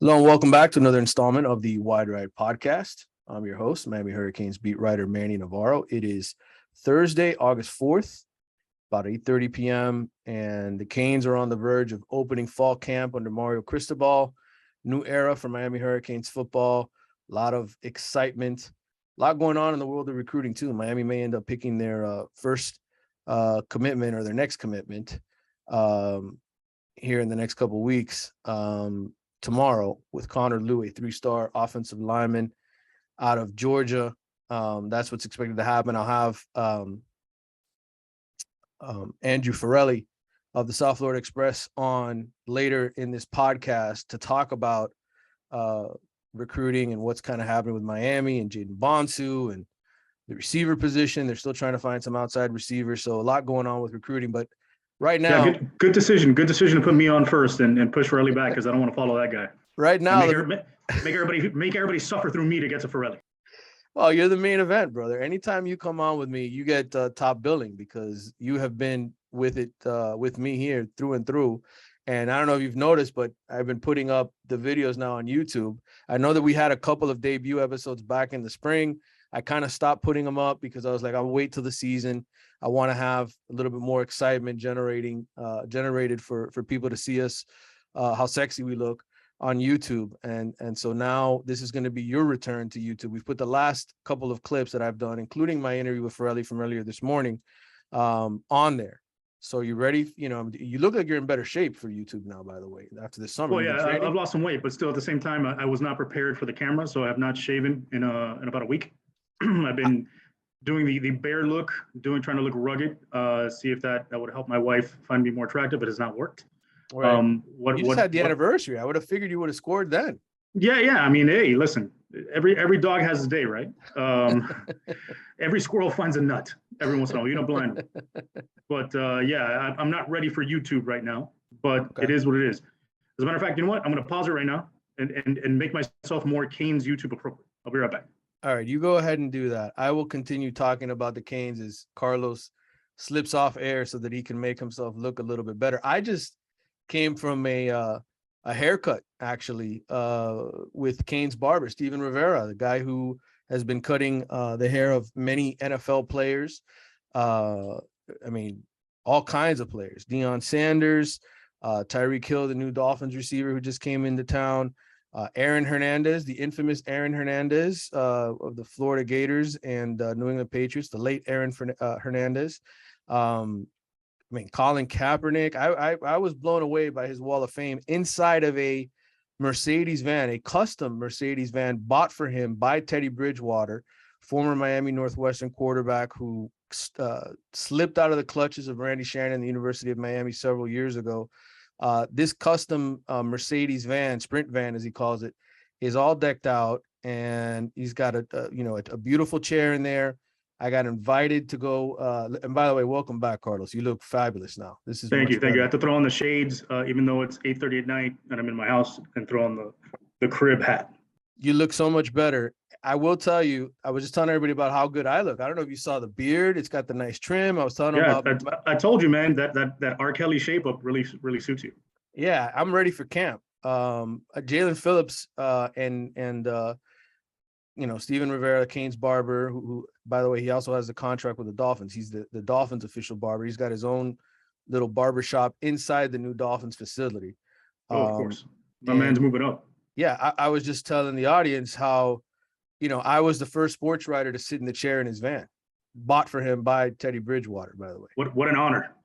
Hello and welcome back to another installment of the Wide Right Podcast. I'm your host, Miami Hurricanes beat writer Manny Navarro. It is Thursday, August 4th, about 8:30 p.m., and the Canes are on the verge of opening fall camp under Mario Cristobal. New era for Miami Hurricanes football. A lot of excitement. A lot going on in the world of recruiting, too. Miami may end up picking their first commitment or their next commitment here in the next couple of weeks. Tomorrow with Connor Lew, a three-star offensive lineman out of Georgia. That's what's expected to happen. I'll have Andrew Farrelly of the South Florida Express on later in this podcast to talk about recruiting and what's kind of happening with Miami and Jaden Bonsu and the receiver position. They're still trying to find some outside receivers. So a lot going on with recruiting, but right now, good decision. Good decision to put me on first and push Farrelly back because I don't want to follow that guy. Right now, make everybody suffer through me to get to Farrelly. Well, you're the main event, brother. Anytime you come on with me, you get top billing because you have been with it with me here through and through. And I don't know if you've noticed, but I've been putting up the videos now on YouTube. I know that we had a couple of debut episodes back in the spring. I kind of stopped putting them up because I was like, I'll wait till the season. I want to have a little bit more excitement generated for people to see us, how sexy we look on YouTube. And so now this is going to be your return to YouTube. We've put the last couple of clips that I've done, including my interview with Farrelly from earlier this morning, on there. So you ready? You know, you look like you're in better shape for YouTube now, by the way, after this summer. Well, yeah, I've lost some weight, but still at the same time, I was not prepared for the camera. So I have not shaven in about a week. I've been doing the bear look, trying to look rugged, see if that would help my wife find me more attractive. It has not worked. Right. You just had the anniversary. I would have figured you would have scored then. Yeah. I mean, hey, listen, every dog has his day, right? Every squirrel finds a nut every once in a while. You don't blind them. But yeah, I'm not ready for YouTube right now, but okay. It is what it is. As a matter of fact, you know what? I'm going to pause it right now and make myself more Canes YouTube appropriate. I'll be right back. All right, you go ahead and do that. I will continue talking about the Canes as Carlos slips off air so that he can make himself look a little bit better. I just came from a haircut, actually, with Canes barber, Steven Rivera, the guy who has been cutting the hair of many NFL players. I mean, all kinds of players. Deion Sanders, Tyreek Hill, the new Dolphins receiver who just came into town. Aaron Hernandez, the infamous Aaron Hernandez of the Florida Gators and New England Patriots, the late Aaron Hernandez. I mean, Colin Kaepernick. I was blown away by his wall of fame inside of a Mercedes van, a custom Mercedes van bought for him by Teddy Bridgewater, former Miami Northwestern quarterback who slipped out of the clutches of Randy Shannon, the University of Miami, several years ago. This custom Mercedes van, sprint van, as he calls it, is all decked out, and he's got a beautiful chair in there. I got invited to go. And by the way, welcome back, Carlos. You look fabulous now. This is thank you. I have to throw on the shades, even though it's 8:30 at night and I'm in my house, and throw on the crib hat. You look so much better. I will tell you, I was just telling everybody about how good I look. I don't know if you saw the beard. It's got the nice trim. I was telling them about. I told you, man, that R. Kelly shape up really suits you. Yeah, I'm ready for camp. Jalen Phillips and Steven Rivera, Canes barber, who by the way, he also has a contract with the Dolphins. He's the Dolphins official barber. He's got his own little barber shop inside the new Dolphins facility. Oh, of course. My man's moving up. Yeah, I was just telling the audience how, I was the first sports writer to sit in the chair in his van, bought for him by Teddy Bridgewater, by the way. What an honor.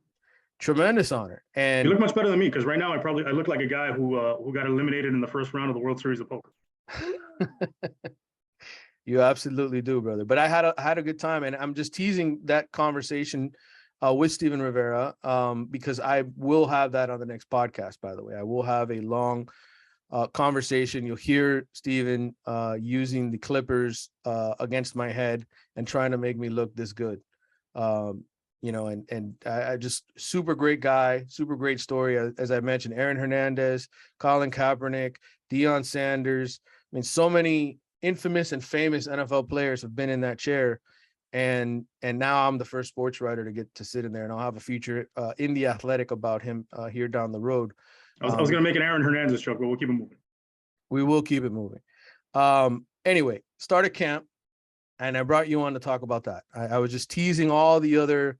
Tremendous honor. And you look much better than me, because right now I look like a guy who got eliminated in the first round of the World Series of Poker. You absolutely do, brother. But I had a good time, and I'm just teasing that conversation with Steven Rivera because I will have that on the next podcast. By the way, I will have a long conversation. You'll hear Steven using the Clippers against my head and trying to make me look this good. And I just super great guy, super great story. As I mentioned, Aaron Hernandez, Colin Kaepernick, Deion Sanders. I mean, so many infamous and famous NFL players have been in that chair. And now I'm the first sports writer to get to sit in there, and I'll have a feature in the Athletic about him here down the road. I was going to make an Aaron Hernandez joke, but we'll keep it moving. We will keep it moving. Anyway, started camp, and I brought you on to talk about that. I was just teasing all the other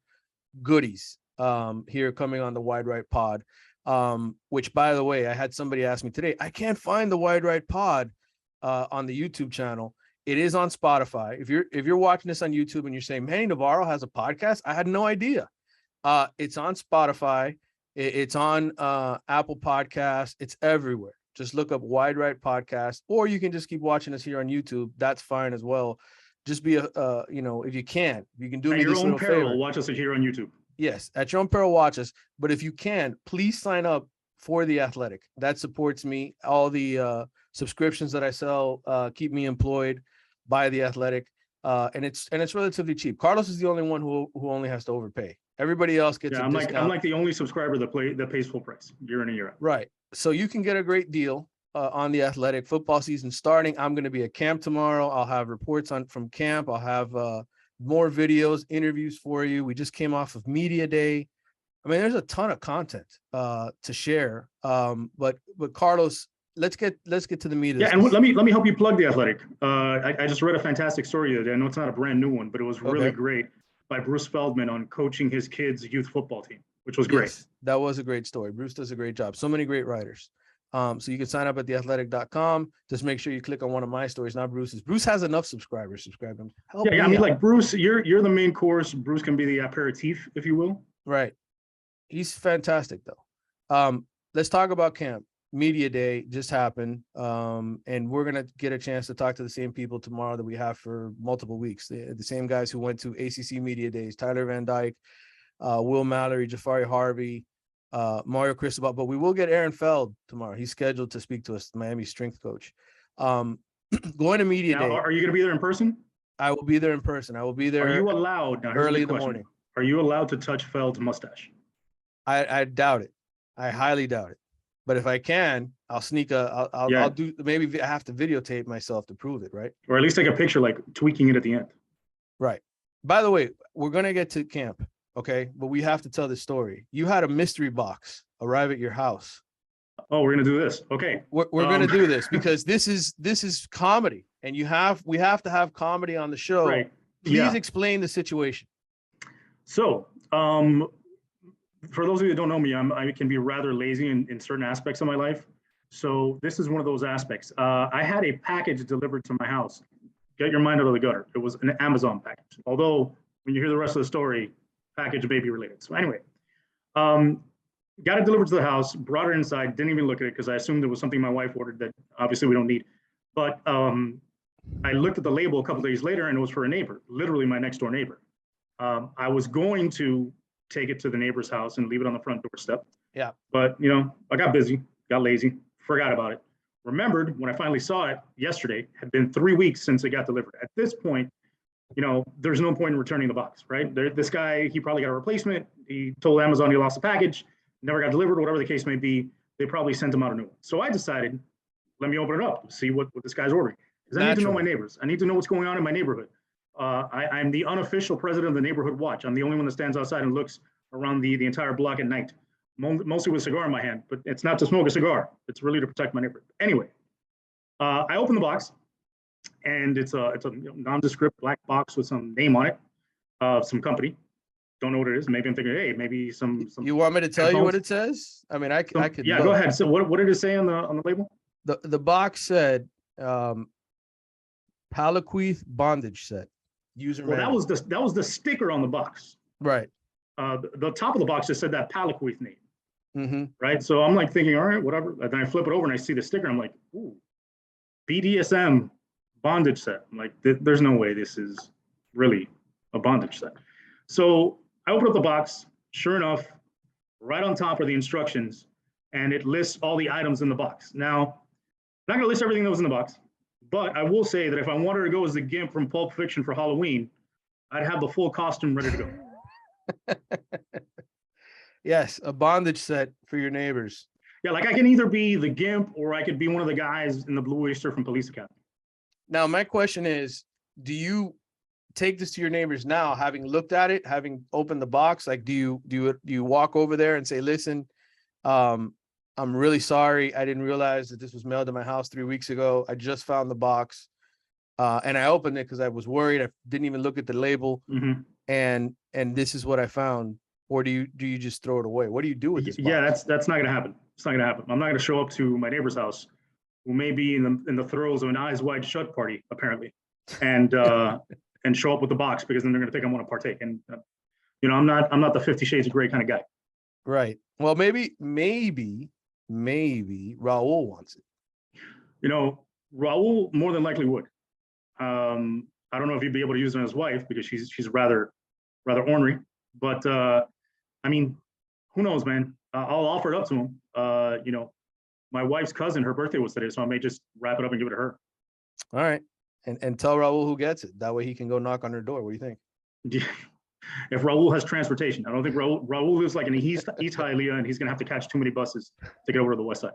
goodies here coming on the Wide Right Pod. Which, by the way, I had somebody ask me today, I can't find the Wide Right Pod on the YouTube channel. It is on Spotify. If you're watching this on YouTube and you're saying Manny Navarro has a podcast, I had no idea. It's on Spotify. It's on Apple Podcasts. It's everywhere. Just look up Wide Right Podcast, or you can just keep watching us here on YouTube. That's fine as well. Just be if you can do At me your this own little peril, favor. watch us here on YouTube. Yes, at your own peril, watch us. But if you can, please sign up for The Athletic. That supports me. All the subscriptions that I sell keep me employed by The Athletic, and it's relatively cheap. Carlos is the only one who only has to overpay. Everybody else gets a discount. I'm like the only subscriber that pays full price year in and year out. Right. So you can get a great deal on The Athletic. Football season starting. I'm going to be at camp tomorrow. I'll have reports from camp. I'll have more videos, interviews for you. We just came off of media day. I mean, there's a ton of content to share. But Carlos, let's get to the meat of this. Yeah, and let me help you plug The Athletic. I just read a fantastic story today. I know it's not a brand new one, but it was really great, by Bruce Feldman on coaching his kids' youth football team, which was great. Yes, that was a great story. Bruce does a great job. So many great writers. So you can sign up at theathletic.com. Just make sure you click on one of my stories, not Bruce's. Bruce has enough subscribers. Subscribe him. Yeah, I mean, like Bruce, you're the main course. Bruce can be the aperitif, if you will. Right. He's fantastic, though. Let's talk about camp. Media day just happened, and we're gonna get a chance to talk to the same people tomorrow that we have for multiple weeks. The same guys who went to ACC media days: Tyler Van Dyke, Will Mallory, Jafari Harvey, Mario Cristobal. But we will get Aaron Feld tomorrow. He's scheduled to speak to us, Miami strength coach. Going to media day. Are you going to be there in person? I will be there in person. I will be there. Are you allowed early in the morning? Are you allowed to touch Feld's mustache? I doubt it. I highly doubt it. But if I can, I'll sneak I'll do, maybe I have to videotape myself to prove it, right? Or at least take a picture, like tweaking it at the end. Right. By the way, we're going to get to camp, okay? But we have to tell this story. You had a mystery box arrive at your house. Oh, we're going to do this. Okay. We're going to do this because this is comedy, and we have to have comedy on the show. Right. Please explain the situation. So, for those of you that don't know me, I can be rather lazy in certain aspects of my life. So this is one of those aspects. I had a package delivered to my house. Get your mind out of the gutter. It was an Amazon package. Although when you hear the rest of the story, package may be related. So anyway, got it delivered to the house, brought it inside, didn't even look at it because I assumed it was something my wife ordered that obviously we don't need. But I looked at the label a couple of days later, and it was for a neighbor, literally my next door neighbor. I was going to take it to the neighbor's house and leave it on the front doorstep. Yeah. But, I got busy, got lazy, forgot about it. Remembered when I finally saw it yesterday, had been 3 weeks since it got delivered. At this point, there's no point in returning the box, right? This guy, he probably got a replacement. He told Amazon he lost the package, never got delivered, whatever the case may be. They probably sent him out a new one. So I decided, let me open it up, see what this guy's ordering. Because I need to know my neighbors. I need to know what's going on in my neighborhood. I'm the unofficial president of the neighborhood watch. I'm the only one that stands outside and looks around the entire block at night, mostly with a cigar in my hand, but it's not to smoke a cigar. It's really to protect my neighborhood. Anyway, I open the box, and it's a nondescript black box with some name on it, some company. Don't know what it is. Maybe I'm thinking, hey, maybe some. You want me to tell you what it says? I mean, I could. Yeah, go ahead. So what did it say on the label? The box said Palaquith bondage set. User well, that was the sticker on the box. Right. The top of the box just said that Palaquith name. Mm-hmm. Right. So I'm like thinking, all right, whatever. And then I flip it over and I see the sticker. I'm like, ooh, BDSM bondage set. I'm like, there's no way this is really a bondage set. So I open up the box. Sure enough, right on top are the instructions, and it lists all the items in the box. Now, I'm not going to list everything that was in the box. But I will say that if I wanted to go as the Gimp from Pulp Fiction for Halloween, I'd have the full costume ready to go. Yes, a bondage set for your neighbors. Yeah, like I can either be the Gimp or I could be one of the guys in the Blue Oyster from Police Academy. Now, my question is, do you take this to your neighbors now, having looked at it, having opened the box? Like, do you walk over there and say, listen, I'm really sorry. I didn't realize that this was mailed to my house 3 weeks ago. I just found the box, and I opened it because I was worried. I didn't even look at the label, Mhm. and this is what I found. Or do you just throw it away? What do you do with this Yeah, box? that's not gonna happen. It's not gonna happen. I'm not gonna show up to my neighbor's house, who may be in the throes of an eyes wide shut party, apparently, and show up with the box, because then they're gonna think I want to partake. And I'm not the 50 Shades of Grey kind of guy. Right. Well, maybe Raul wants it. You know, Raul more than likely would. I don't know if he'd be able to use it on his wife, because she's rather ornery. But I mean, who knows, man? I'll offer it up to him. My wife's cousin, her birthday was today, so I may just wrap it up and give it to her. All right. And tell Raul who gets it. That way he can go knock on her door. What do you think? If Raul has transportation, I don't think Raul lives like in East Hialeah, and he's gonna have to catch too many buses to get over to the west side.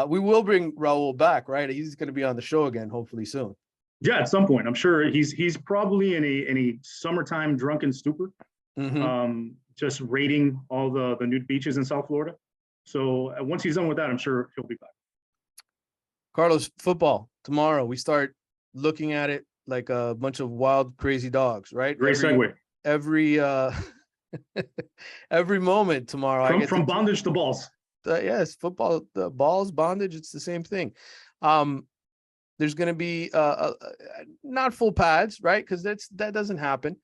We will bring Raul back, right? He's going to be on the show again, hopefully soon. Yeah, at some point, I'm sure he's probably in a summertime drunken stupor, just raiding all the nude beaches in South Florida. So once he's done with that, I'm sure he'll be back. Carlos, football tomorrow. We start looking at it like a bunch of wild, crazy dogs, right? Great segue. Every moment tomorrow. From bondage to balls. Yes, football, the balls, bondage. It's the same thing. There's going to be not full pads, right? Because that doesn't happen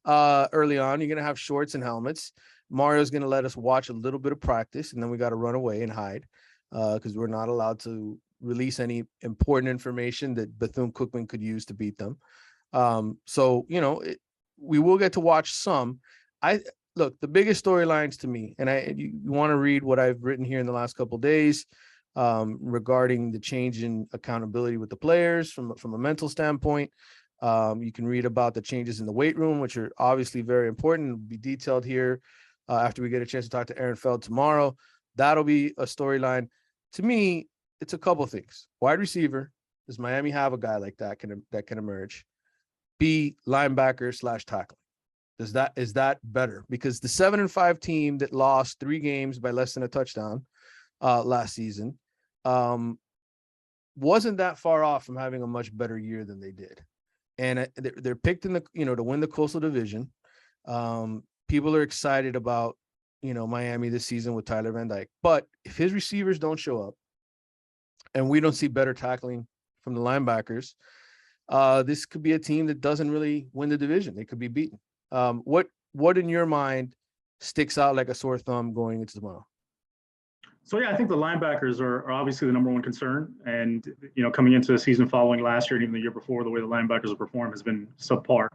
early on. You're going to have shorts and helmets. Mario's going to let us watch a little bit of practice, and then we got to run away and hide because we're not allowed to release any important information that Bethune-Cookman could use to beat them. So we will get to watch some. Look, the biggest storylines to me, and you want to read what I've written here in the last couple of days regarding the change in accountability with the players from a mental standpoint. You can read about the changes in the weight room, which are obviously very important. It'll be detailed here after we get a chance to talk to Aaron Feld tomorrow. That'll be a storyline. To me, it's a couple of things. Wide receiver, does Miami have a guy like that can emerge? B, linebacker / tackling. Is that better? Because the 7-5 team that lost 3 games by less than a touchdown last season wasn't that far off from having a much better year than they did. And they're picked in the to win the Coastal Division. People are excited about Miami this season with Tyler Van Dyke. But if his receivers don't show up and we don't see better tackling from the linebackers, this could be a team that doesn't really win the division. They could be beaten. What in your mind sticks out like a sore thumb going into tomorrow? So yeah, I think the linebackers are obviously the number one concern. And coming into the season following last year and even the year before, the way the linebackers have performed has been subpar.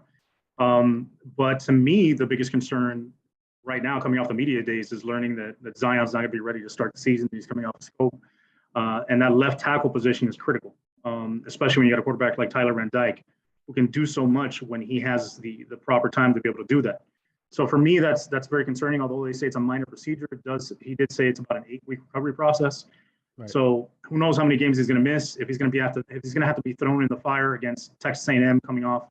But to me, the biggest concern right now, coming off the media days, is learning that Zion's not going to be ready to start the season. He's coming off the scope, and that left tackle position is critical, especially when you got a quarterback like Tyler Van Dyke, who can do so much when he has the proper time to be able to do that. So for me, that's very concerning. Although they say it's a minor procedure, he did say it's about an 8-week recovery process. Right. So who knows how many games he's going to miss? If he's going to have to be thrown in the fire against Texas A&M, coming off,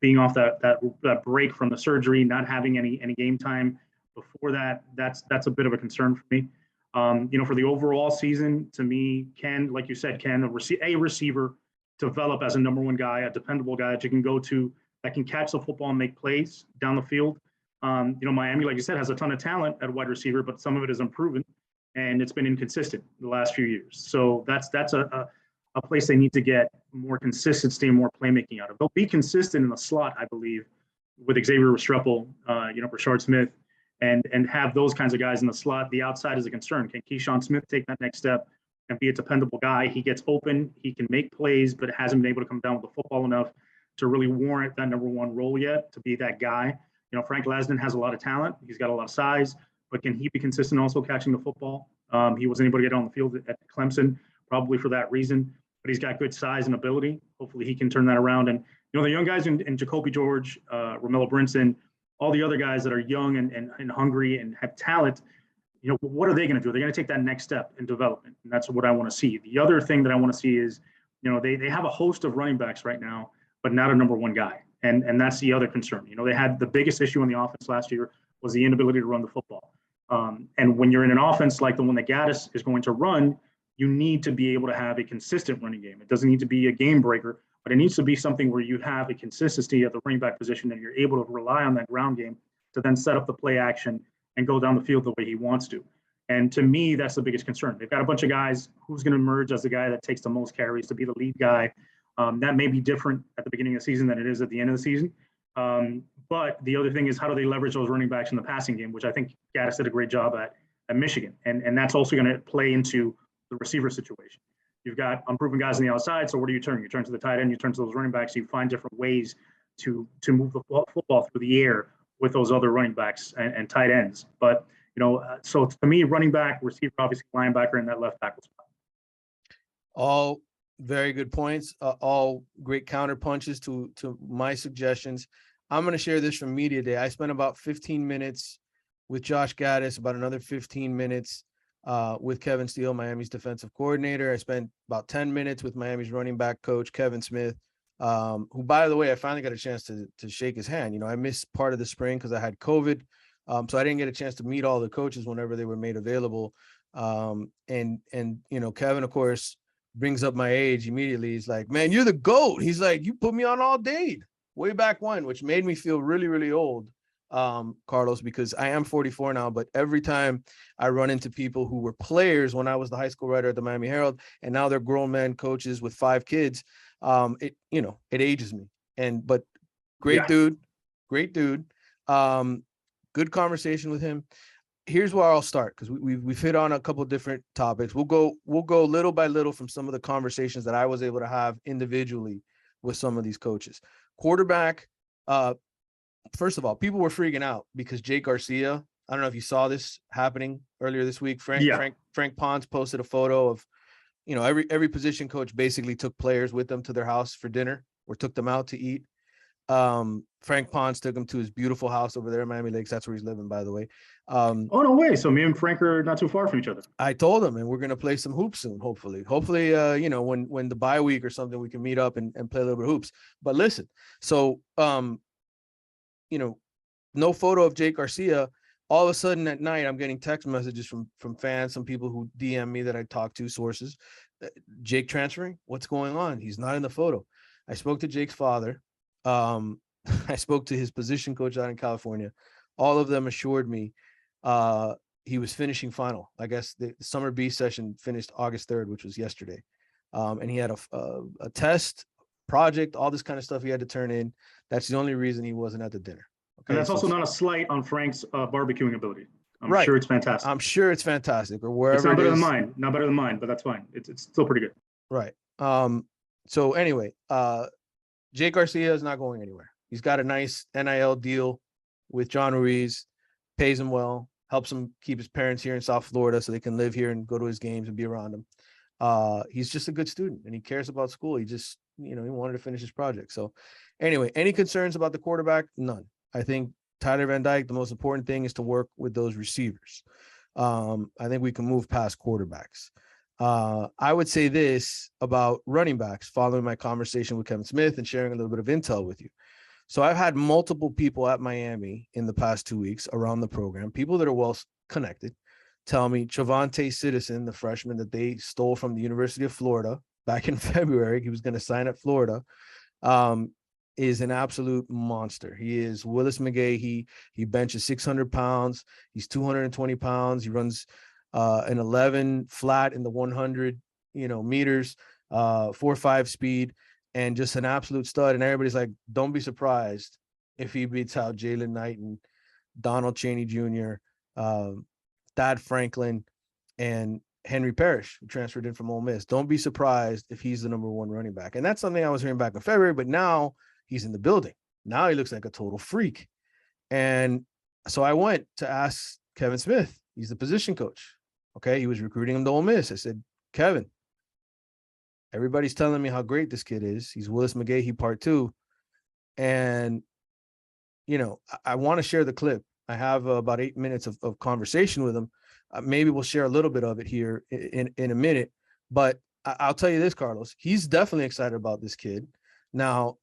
being off that break from the surgery, not having any game time before that, that's a bit of a concern for me. For the overall season, to me, like you said, can a receiver develop as a number one guy, a dependable guy that you can go to, that can catch the football and make plays down the field. Miami, like you said, has a ton of talent at wide receiver, but some of it is unproven, and it's been inconsistent the last few years. So that's a place they need to get more consistency and more playmaking out of. They'll be consistent in the slot, I believe, with Xavier Restrepo, Rashard Smith, and have those kinds of guys in the slot. The outside is a concern. Can Keyshawn Smith take that next step and be a dependable guy? He gets open, he can make plays, but hasn't been able to come down with the football enough to really warrant that number one role yet, to be that guy. Frank Lasden has a lot of talent. He's got a lot of size, but can he be consistent also catching the football? He wasn't able to get on the field at Clemson, probably for that reason, but he's got good size and ability. Hopefully he can turn that around. And, the young guys in Jacoby George, Romello Brinson, all the other guys that are young and hungry and have talent, what are they going to do? They're going to take that next step in development. And that's what I want to see. The other thing that I want to see is, they have a host of running backs right now, but not a number one guy. And that's the other concern. They had the biggest issue in the offense last year was the inability to run the football. And when you're in an offense like the one that Gaddis is going to run, you need to be able to have a consistent running game. It doesn't need to be a game breaker, but it needs to be something where you have a consistency at the running back position and you're able to rely on that ground game to then set up the play action and go down the field the way he wants to. And to me, that's the biggest concern. They've got a bunch of guys. Who's going to emerge as the guy that takes the most carries to be the lead guy? That may be different at the beginning of the season than it is at the end of the season. But the other thing is, how do they leverage those running backs in the passing game, which I think Gaddis did a great job at Michigan. And that's also going to play into the receiver situation. You've got unproven guys on the outside, so where do you turn? You turn to the tight end, you turn to those running backs, you find different ways to move the football through the air with those other running backs and tight ends. But so to me, running back, receiver, obviously linebacker, and that left tackle spot. All very good points. All great counter punches to my suggestions. I'm going to share this from Media Day. I spent about 15 minutes with Josh Gaddis, about another 15 minutes with Kevin Steele, Miami's defensive coordinator. I spent about 10 minutes with Miami's running back coach, Kevin Smith, who, by the way, I finally got a chance to shake his hand. I missed part of the spring because I had COVID. So I didn't get a chance to meet all the coaches whenever they were made available. And Kevin, of course, brings up my age immediately. He's like, man, you're the GOAT. He's like, you put me on all day way back when, which made me feel really, really old, Carlos, because I am 44 now. But every time I run into people who were players when I was the high school writer at the Miami Herald, and now they're grown men coaches with 5 kids, it ages me. But great dude. Good conversation with him. Here's where I'll start, because we've hit on a couple of different topics. We'll go little by little from some of the conversations that I was able to have individually with some of these coaches. Quarterback, first of all, people were freaking out because Jake Garcia, I don't know if you saw this happening earlier this week. Frank Ponce posted a photo of, every position coach basically took players with them to their house for dinner or took them out to eat. Frank Ponce took him to his beautiful house over there in Miami Lakes. That's where he's living, by the way. Oh, no way. So me and Frank are not too far from each other. I told him, and we're going to play some hoops soon, hopefully, when the bye week or something, we can meet up and play a little bit of hoops. But listen, so, no photo of Jake Garcia. All of a sudden at night, I'm getting text messages from fans, some people who DM me that I talk to, sources. Jake transferring? What's going on? He's not in the photo. I spoke to Jake's father. I spoke to his position coach out in California. All of them assured me he was finishing final. I guess the summer B session finished August 3rd, which was yesterday. And he had a test, project, all this kind of stuff he had to turn in. That's the only reason he wasn't at the dinner. Okay, and that's also not a slight on Frank's barbecuing ability. I'm right. sure it's fantastic. I'm sure it's fantastic, or wherever. It's not better than mine. Not better than mine, but that's fine. It's still pretty good. Right. So anyway, Jake Garcia is not going anywhere. He's got a nice NIL deal with John Ruiz, pays him well, helps him keep his parents here in South Florida so they can live here and go to his games and be around him. He's just a good student and he cares about school. He just, he wanted to finish his project. So anyway, any concerns about the quarterback? None. I think Tyler Van Dyke, the most important thing is to work with those receivers. I think we can move past quarterbacks. I would say this about running backs following my conversation with Kevin Smith and sharing a little bit of intel with you. So I've had multiple people at Miami in the past 2 weeks around the program, people that are well connected, tell me Chavante Citizen, the freshman that they stole from the University of Florida back in February, he was going to sign at Florida, is an absolute monster. He is Willis McGahee. He benches 600 pounds. He's 220 pounds. He runs an 11 flat in the 100, meters, 4.5 speed, and just an absolute stud. And everybody's like, don't be surprised if he beats out Jalen Knight and Donald Chaney Jr., Thad Franklin, and Henry Parrish, who transferred in from Ole Miss. Don't be surprised if he's the number 1 running back. And that's something I was hearing back in February, but now he's in the building. Now he looks like a total freak. And so I went to ask Kevin Smith. He's the position coach. Okay. He was recruiting him to Ole Miss. I said, Kevin, everybody's telling me how great this kid is. He's Willis McGahee part 2. And, I want to share the clip. I have about 8 minutes of conversation with him. Maybe we'll share a little bit of it here in a minute. But I'll tell you this, Carlos, he's definitely excited about this kid. Now,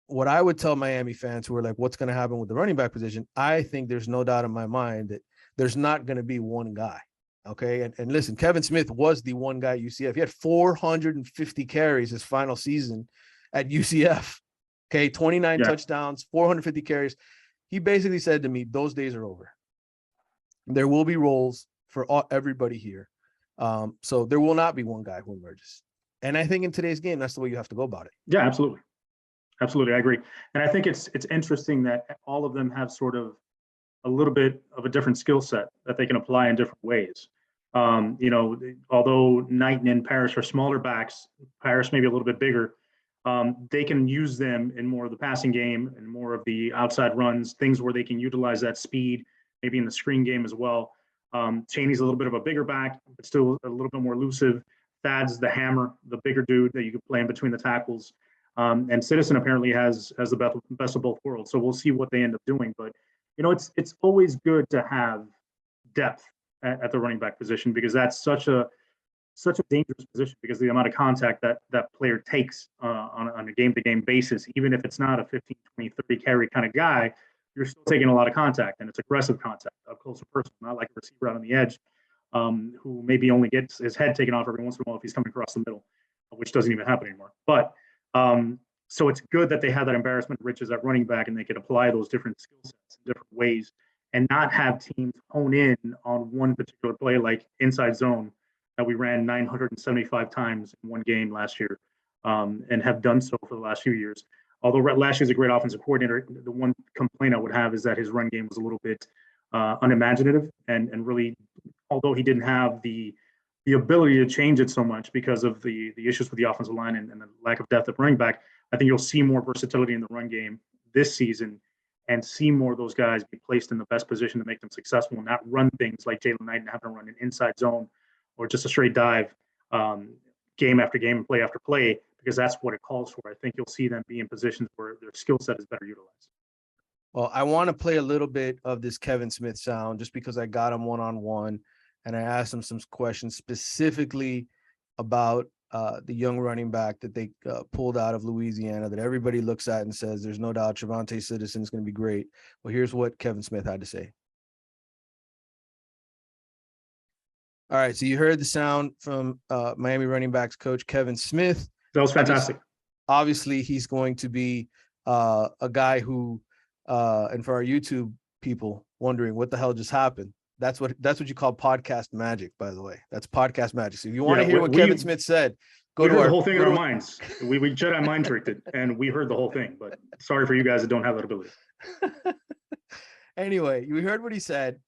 what I would tell Miami fans who are like, what's going to happen with the running back position? I think there's no doubt in my mind that there's not going to be one guy. Okay. And listen, Kevin Smith was the one guy at UCF. He had 450 carries his final season at UCF. Okay. 29 touchdowns, 450 carries. He basically said to me, those days are over. There will be roles for everybody here. So there will not be one guy who emerges. And I think in today's game, that's the way you have to go about it. Yeah, absolutely. Absolutely. I agree. And I think it's interesting that all of them have sort of a little bit of a different skill set that they can apply in different ways. Although Knighton and Parrish are smaller backs, Parrish maybe a little bit bigger, they can use them in more of the passing game and more of the outside runs, things where they can utilize that speed, maybe in the screen game as well. Chaney's a little bit of a bigger back, but still a little bit more elusive. Thad's the hammer, the bigger dude that you can play in between the tackles. And Citizen apparently has the best of both worlds. So we'll see what they end up doing. But, it's always good to have depth at the running back position, because that's such a dangerous position, because the amount of contact that player takes on a game-to-game basis, even if it's not a 15, 20, 30 carry kind of guy, you're still taking a lot of contact, and it's aggressive contact up close and personal, not like a receiver out on the edge who maybe only gets his head taken off every once in a while if he's coming across the middle, which doesn't even happen anymore. But so it's good that they have that embarrassment of riches at running back, and they can apply those different skill sets in different ways and not have teams hone in on one particular play, like inside zone that we ran 975 times in one game last year, and have done so for the last few years. Although last year's a great offensive coordinator, the one complaint I would have is that his run game was a little bit unimaginative, and really, although he didn't have the ability to change it so much because of the issues with the offensive line and the lack of depth at running back, I think you'll see more versatility in the run game this season, and see more of those guys be placed in the best position to make them successful, and not run things like Jalen Knight and have them run an inside zone or just a straight dive game after game and play after play, because that's what it calls for. I think you'll see them be in positions where their skill set is better utilized. Well, I want to play a little bit of this Kevin Smith sound just because I got him one-on-one, and I asked him some questions specifically about the young running back that they pulled out of Louisiana that everybody looks at and says, there's no doubt Trevante Citizen is going to be great. Well, here's what Kevin Smith had to say. All right, so you heard the sound from Miami running backs coach Kevin Smith. That was fantastic. Obviously, he's going to be a guy who, and for our YouTube people wondering what the hell just happened, that's what you call podcast magic, by the way. That's podcast magic. So if you want to hear what Kevin Smith said, go to the whole thing in our minds. We Jedi mind tricked it, and we heard the whole thing. But sorry for you guys that don't have that ability. Anyway, you heard what he said.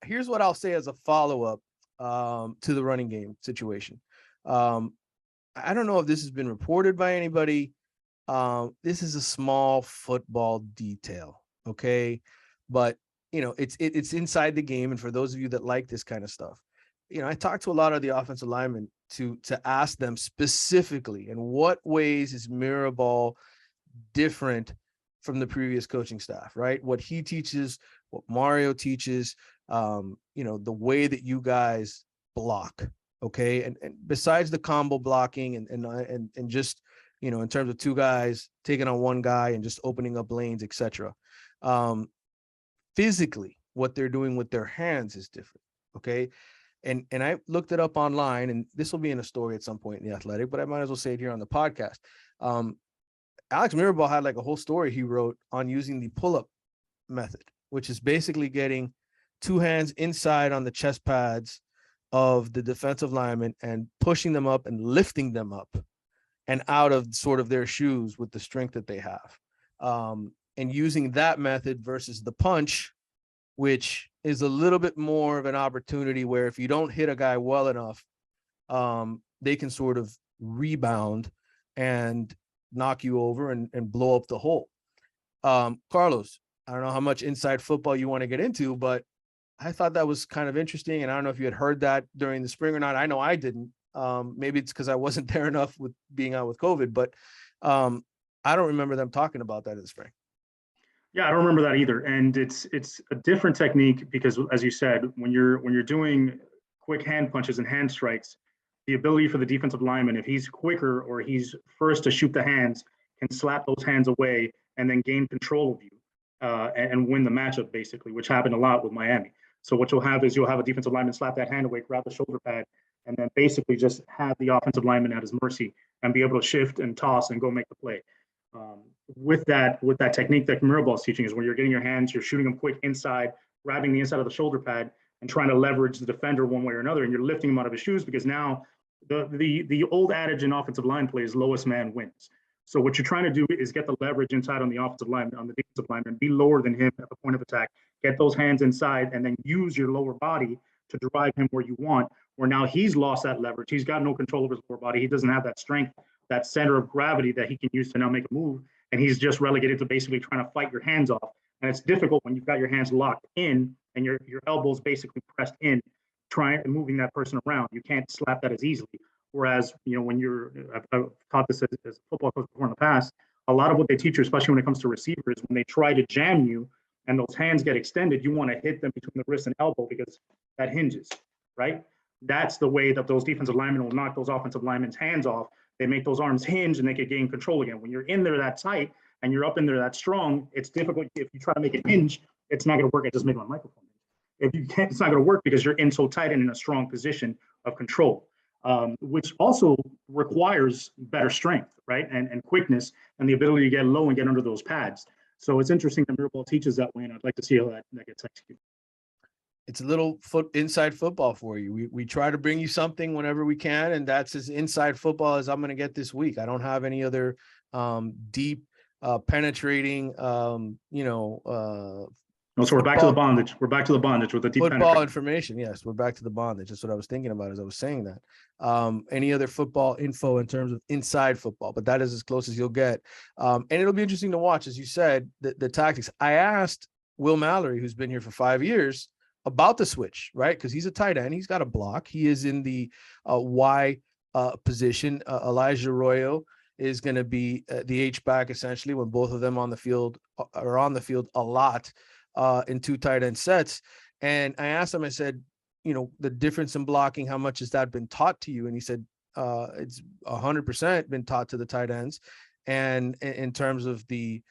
Here's what I'll say as a follow-up to the running game situation. I don't know if this has been reported by anybody. This is a small football detail, okay? But it's inside the game, and for those of you that like this kind of stuff, I talked to a lot of the offensive linemen to ask them specifically, in what ways is Mirabal different from the previous coaching staff, right? What he teaches, what Mario teaches, the way that you guys block, okay? And besides the combo blocking and just, in terms of two guys taking on one guy and just opening up lanes, etc. Physically, what they're doing with their hands is different, okay? And I looked it up online, and this will be in a story at some point in the Athletic, but I might as well say it here on the podcast. Alex Mirabal had like a whole story he wrote on using the pull-up method, which is basically getting two hands inside on the chest pads of the defensive lineman and pushing them up and lifting them up and out of sort of their shoes with the strength that they have. And using that method versus the punch, which is a little bit more of an opportunity where if you don't hit a guy well enough, they can sort of rebound and knock you over and blow up the hole. Carlos, I don't know how much inside football you want to get into, but I thought that was kind of interesting. And I don't know if you had heard that during the spring or not. I know I didn't. Maybe it's because I wasn't there enough with being out with COVID, but I don't remember them talking about that in the spring. Yeah, I don't remember that either. And it's a different technique because, as you said, when you're doing quick hand punches and hand strikes, the ability for the defensive lineman, if he's quicker or he's first to shoot the hands, can slap those hands away and then gain control of you and win the matchup, basically, which happened a lot with Miami. So what you'll have is you'll have a defensive lineman slap that hand away, grab the shoulder pad, and then basically just have the offensive lineman at his mercy and be able to shift and toss and go make the play. With that technique that Mirabal is teaching is when you're getting your hands, you're shooting them quick inside, grabbing the inside of the shoulder pad and trying to leverage the defender one way or another, and you're lifting him out of his shoes because now the old adage in offensive line play is lowest man wins. So what you're trying to do is get the leverage inside on the offensive line, on the defensive line, and be lower than him at the point of attack. Get those hands inside, and then use your lower body to drive him where you want. Where now he's lost that leverage. He's got no control over his lower body. He doesn't have that strength, that center of gravity that he can use to now make a move. And he's just relegated to basically trying to fight your hands off. And it's difficult when you've got your hands locked in and your elbows basically pressed in, trying and moving that person around. You can't slap that as easily. Whereas, when I've taught this as a football coach before in the past, a lot of what they teach you, especially when it comes to receivers, when they try to jam you and those hands get extended, you want to hit them between the wrist and elbow because that hinges, right? That's the way that those defensive linemen will knock those offensive linemen's hands off. They make those arms hinge and they can gain control again. When you're in there that tight and you're up in there that strong, it's difficult. If you try to make it hinge, it's not going to work. I just made my microphone. If you can't, it's not going to work because you're in so tight and in a strong position of control. Which also requires better strength, right? And quickness and the ability to get low and get under those pads. So it's interesting that Mirabal teaches that way, and I'd like to see how that gets executed. It's a little inside football for you. We try to bring you something whenever we can, and that's as inside football as I'm going to get this week. I don't have any other deep, penetrating, No, so we're back to the bondage. We're back to the bondage with the deep football information. Yes, we're back to the bondage. That's what I was thinking about as I was saying that. Any other football info in terms of inside football, but that is as close as you'll get. And it'll be interesting to watch, as you said, the tactics. I asked Will Mallory, who's been here for 5 years, about the switch, right? Because he's a tight end. He's got a block. He is in the Y position. Elijah Arroyo is going to be the H-back, essentially, when both of them are on the field a lot. In two tight end sets. And I asked him, I said, the difference in blocking, how much has that been taught to you? And he said, it's 100% been taught to the tight ends. And in terms of the,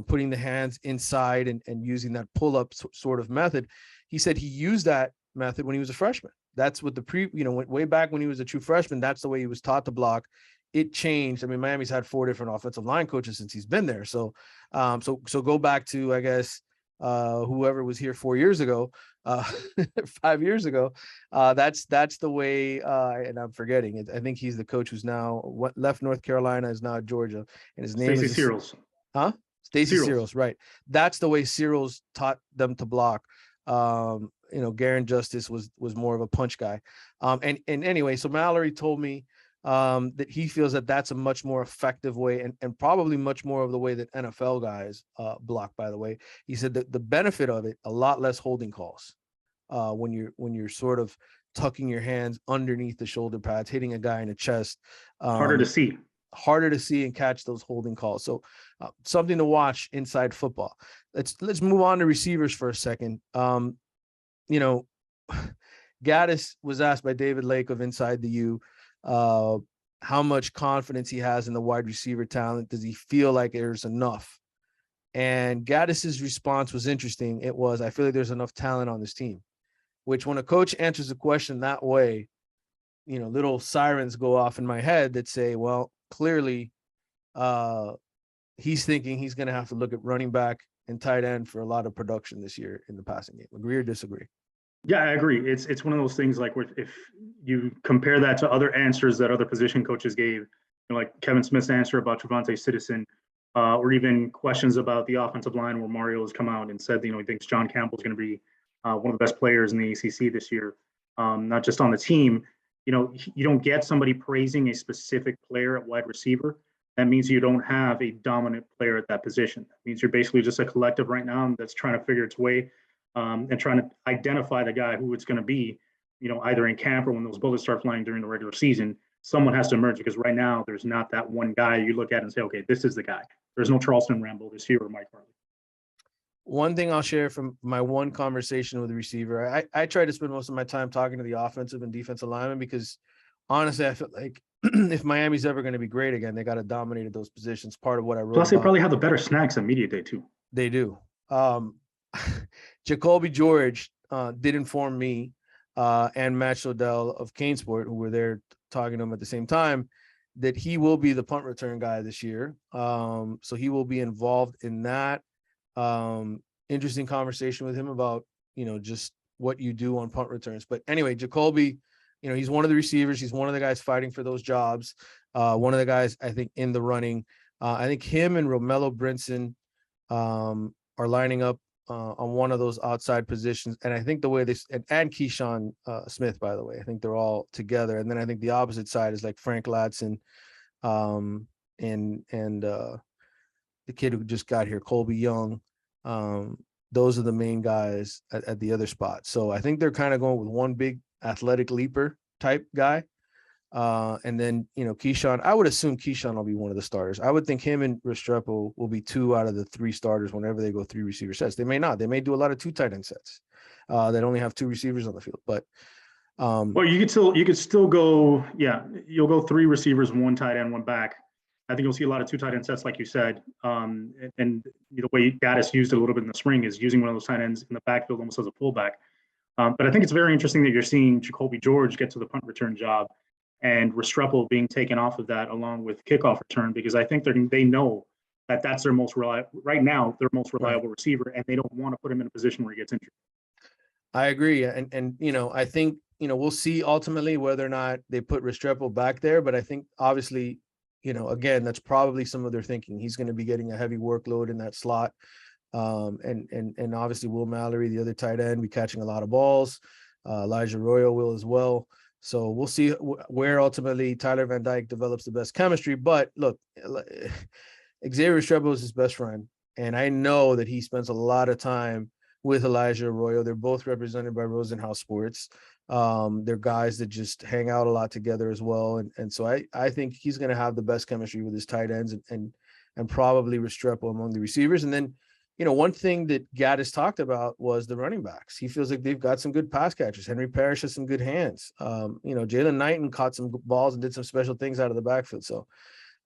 putting the hands inside and using that pull-up sort of method, he said he used that method when he was a freshman. That's what way back when he was a true freshman, that's the way he was taught to block. It changed. I mean, Miami's had 4 different offensive line coaches since he's been there. So, so go back to, I guess, whoever was here 4 years ago, 5 years ago, that's the way, and I'm forgetting it. I think he's the coach who's now left North Carolina, is now at Georgia, and his name is Searles. Stacey Searles, right? That's the way Searles taught them to block. Garen Justice was more of a punch guy. And anyway, so Mallory told me that he feels that that's a much more effective way and probably much more of the way that NFL guys block, by the way. He said that the benefit of it, a lot less holding calls when you're sort of tucking your hands underneath the shoulder pads, hitting a guy in the chest. Harder to see and catch those holding calls. So something to watch inside football. Let's move on to receivers for a second. Gaddis was asked by David Lake of Inside the U how much confidence he has in the wide receiver talent. Does he feel like there's enough? And Gaddis's response was interesting. It was, I feel like there's enough talent on this team, which when a coach answers a question that way, little sirens go off in my head that say, well, clearly he's thinking he's going to have to look at running back and tight end for a lot of production this year in the passing game. Agree or disagree? Yeah, I agree. It's one of those things like if you compare that to other answers that other position coaches gave, like Kevin Smith's answer about Trevante Citizen, or even questions about the offensive line where Mario has come out and said, he thinks John Campbell is going to be one of the best players in the ACC this year, not just on the team. You don't get somebody praising a specific player at wide receiver. That means you don't have a dominant player at that position. That means you're basically just a collective right now that's trying to figure its way and trying to identify the guy who it's going to be, either in camp or when those bullets start flying during the regular season. Someone has to emerge because right now there's not that one guy you look at and say, okay, this is the guy. There's no Charleston Rambo this year or Mike Harley. One thing I'll share from my one conversation with the receiver, I try to spend most of my time talking to the offensive and defensive linemen because honestly, I feel like if Miami's ever going to be great again, they got to dominate at those positions. Part of what I wrote. Plus, they probably have the better snacks at media day too. They do. Jacoby George, did inform me and Matt Shodell of CaneSport, who were there talking to him at the same time, that he will be the punt return guy this year. So he will be involved in that. Interesting conversation with him about, just what you do on punt returns. But anyway, Jacoby, he's one of the receivers. He's one of the guys fighting for those jobs. One of the guys, I think, in the running. I think him and Romello Brinson are lining up on one of those outside positions. And I think the way this, and Keyshawn Smith, by the way, I think they're all together. And then I think the opposite side is like Frank Ladson and the kid who just got here, Colby Young. Those are the main guys at the other spot. So I think they're kind of going with one big athletic leaper type guy. And then, Keyshawn, I would assume Keyshawn will be one of the starters. I would think him and Restrepo will be 2 out of the 3 starters whenever they go 3 receiver sets. They may not. They may do a lot of 2 tight end sets that only have 2 receivers on the field. But well, you could still go, you'll go 3 receivers, 1 tight end, 1 back. I think you'll see a lot of 2 tight end sets, like you said. And the way Gaddis used it a little bit in the spring is using one of those tight ends in the backfield almost as a fullback. But I think it's very interesting that you're seeing Jacoby George get to the punt return job and Restrepo being taken off of that along with kickoff return, because I think they know that that's their most reliable right now, their most reliable receiver, and they don't want to put him in a position where he gets injured. I agree. And I think, we'll see ultimately whether or not they put Restrepo back there, but I think obviously, again, that's probably some of their thinking. He's going to be getting a heavy workload in that slot. And obviously Will Mallory, the other tight end, be catching a lot of balls. Elijah Arroyo will as well. So we'll see where ultimately Tyler Van Dyke develops the best chemistry. But look, Xavier Restrepo is his best friend. And I know that he spends a lot of time with Elijah Arroyo. They're both represented by Rosenhaus Sports. They're guys that just hang out a lot together as well. And so I think he's going to have the best chemistry with his tight ends and probably Restrepo among the receivers. And then, one thing that Gaddis talked about was the running backs. He feels like they've got some good pass catchers. Henry Parrish has some good hands. Jalen Knighton caught some balls and did some special things out of the backfield. So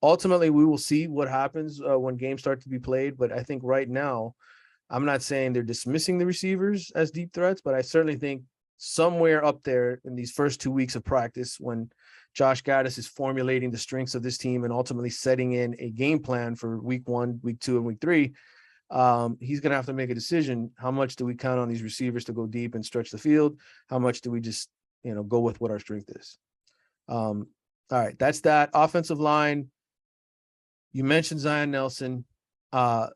ultimately we will see what happens when games start to be played. But I think right now, I'm not saying they're dismissing the receivers as deep threats, but I certainly think somewhere up there in these first 2 weeks of practice, when Josh Gaddis is formulating the strengths of this team and ultimately setting in a game plan for week 1, week 2, and week 3, he's going to have to make a decision. How much do we count on these receivers to go deep and stretch the field? How much do we just, go with what our strength is? All right, that's that. Offensive line. You mentioned Zion Nelson. I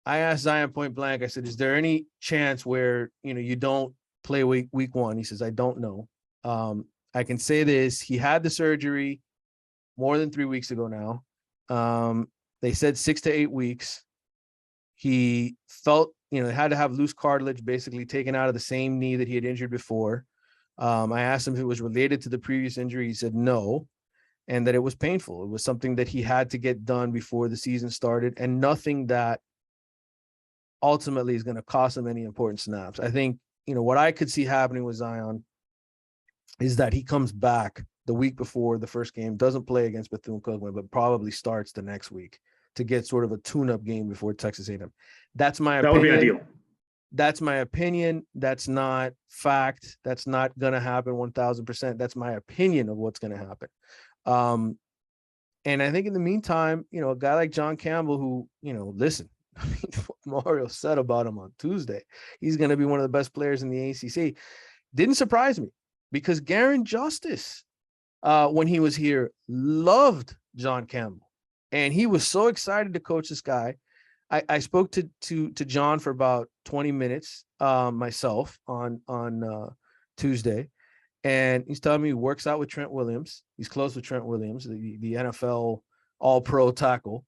asked Zion point blank. I said, is there any chance where, you don't play week 1? He says, I don't know. I can say this. He had the surgery more than 3 weeks ago now. They said 6 to 8 weeks. He felt, had to have loose cartilage basically taken out of the same knee that he had injured before. I asked him if it was related to the previous injury. He said no, and that it was painful. It was something that he had to get done before the season started, and nothing that ultimately is going to cost him any important snaps. I think, what I could see happening with Zion is that he comes back the week before the first game, doesn't play against Bethune-Cookman, but probably starts the next week to get sort of a tune-up game before Texas A&M. That's my opinion. That would be ideal. That's my opinion. That's not fact. That's not going to happen 1,000%. That's my opinion of what's going to happen. And I think in the meantime, a guy like John Campbell, who, listen, what Mario said about him on Tuesday, he's going to be one of the best players in the ACC, didn't surprise me, because Garen Justice, when he was here, loved John Campbell. And he was so excited to coach this guy. I spoke to John for about 20 minutes myself on Tuesday, and he's telling me he works out with Trent Williams. He's close with Trent Williams, the NFL All-Pro tackle,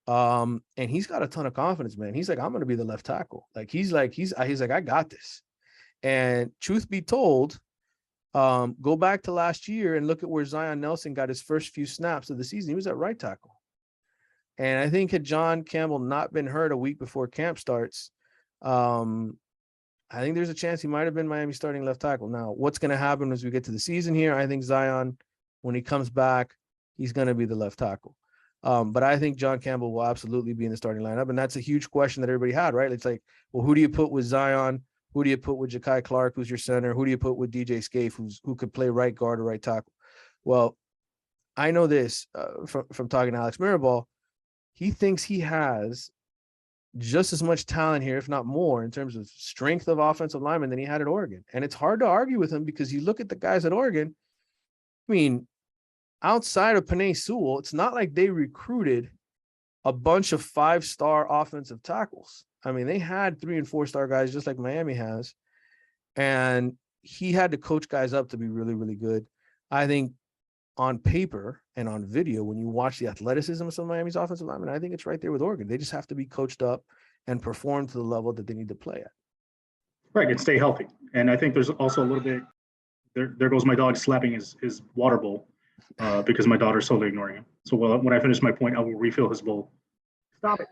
and he's got a ton of confidence, man. He's like, I'm going to be the left tackle. Like he's like, I got this. And truth be told, go back to last year and look at where Zion Nelson got his first few snaps of the season. He was at right tackle. And I think had John Campbell not been hurt a week before camp starts, I think there's a chance he might have been Miami's starting left tackle. Now, what's going to happen as we get to the season here? I think Zion, when he comes back, he's going to be the left tackle. But I think John Campbell will absolutely be in the starting lineup. And that's a huge question that everybody had, right? It's like, well, who do you put with Zion? Who do you put with Ja'Kai Clark, who's your center? Who do you put with DJ Scaife, who could play right guard or right tackle? Well, I know this from talking to Alex Mirabal. He thinks he has just as much talent here, if not more, in terms of strength of offensive linemen than he had at Oregon. And it's hard to argue with him because you look at the guys at Oregon. I mean, outside of Penei Sewell, it's not like they recruited a bunch of 5-star offensive tackles. I mean, they had 3- and 4-star guys just like Miami has. And he had to coach guys up to be really, really good. I think on paper and on video, when you watch the athleticism of some of Miami's offensive linemen, I think it's right there with Oregon. They just have to be coached up and perform to the level that they need to play at. Right, and stay healthy. And I think there's also a little bit, there goes my dog slapping his water bowl because my daughter's totally ignoring him. So when I finish my point, I will refill his bowl. Stop it.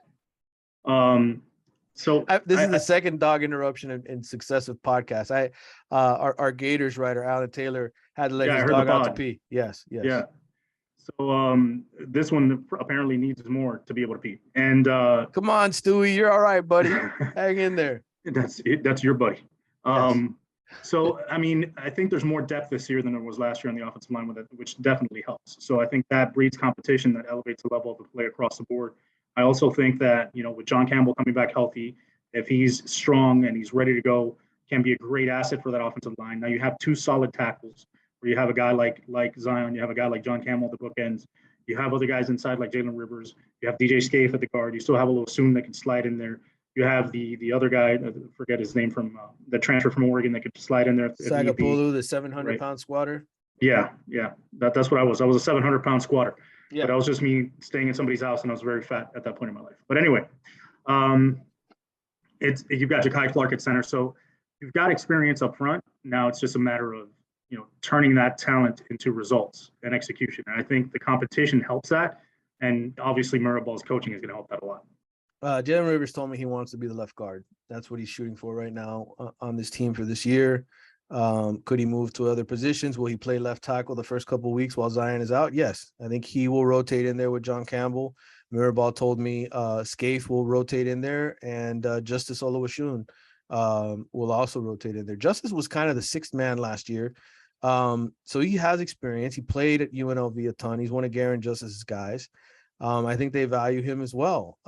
This is the second dog interruption in successive podcasts. Our Gators writer Leonard Taylor had to let his dog out to pee. Yes. Yeah. So this one apparently needs more to be able to pee. And come on, Stewie, you're all right, buddy. Hang in there. That's it. That's your buddy. Yes. So I mean, I think there's more depth this year than there was last year on the offensive line with it, which definitely helps. So I think that breeds competition, that elevates the level of the play across the board. I also think that, with John Campbell coming back healthy, if he's strong and he's ready to go, can be a great asset for that offensive line. Now you have 2 solid tackles where you have a guy like Zion, you have a guy like John Campbell at the bookends. You have other guys inside like Jalen Rivers. You have DJ Scaife at the guard. You still have a little Soon that can slide in there. You have the other guy, I forget his name, from the transfer from Oregon that could slide in there. Sagapolu, the 700-pound squatter. Yeah. That's what I was. I was a 700-pound squatter. Yeah. But I was just me staying in somebody's house, and I was very fat at that point in my life. But anyway, you've got Ja'Kai Clark at center, so you've got experience up front. Now it's just a matter of turning that talent into results and execution. And I think the competition helps that, and obviously Mirabal's coaching is going to help that a lot. Jalen Rivers told me he wants to be the left guard. That's what he's shooting for right now on this team for this year. Could he move to other positions? Will he play left tackle the first couple of weeks while Zion is out? Yes, I think he will rotate in there with John Campbell. Mirabal told me Scaife will rotate in there, and Justice Oluwashun will also rotate in there. Justice was kind of the 6th man last year. So he has experience. He played at UNLV a ton. He's one of Garen Justice's guys. I think they value him as well.